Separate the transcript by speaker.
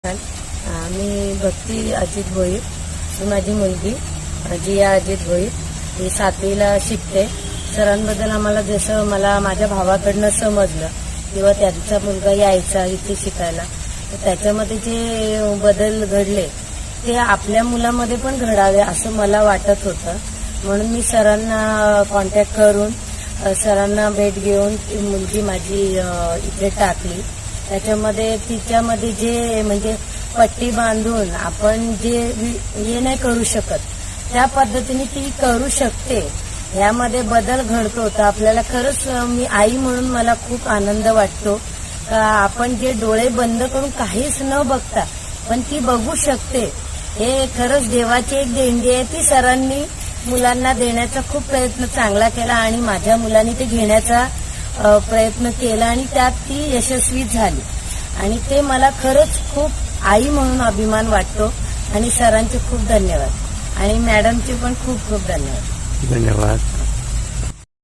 Speaker 1: मी भक्ती अजित भोईर, ही माझी मुलगी जिया अजित भोईर, ही 7वीला शिकते. सरांबद्दल आम्हाला जसं मला माझ्या भावाकडनं समजलं किंवा त्यांचा मुलगा यायचा इथे शिकायला, तर त्याच्यामध्ये जे बदल घडले ते आपल्या मुलामध्ये पण घडावे असं मला वाटत होतं. म्हणून मी सरांना कॉन्टॅक्ट करून सरांना भेट घेऊन ती मुलगी माझी इथे टाकली. त्याच्यामध्ये तिच्यामध्ये जे म्हणजे पट्टी बांधून आपण जे हे नाही करू शकत त्या पद्धतीने ती करू शकते, यामध्ये बदल घडतो. तर आपल्याला खरंच मी आई म्हणून मला खूप आनंद वाटतो का आपण जे डोळे बंद करून काहीच न बघता पण ती बघू शकते. हे खरंच देवाची एक देणगी आहे. ती सरांनी मुलांना देण्याचा खूप प्रयत्न चांगला केला आणि माझ्या मुलांनी ते घेण्याचा प्रयत्न केला आणि त्यात ती यशस्वी झाली. आणि ते मला खरंच खूप आई म्हणून अभिमान वाटतो. आणि सरांचे खूप धन्यवाद आणि मॅडमचे पण खूप खूप धन्यवाद.
Speaker 2: धन्यवाद.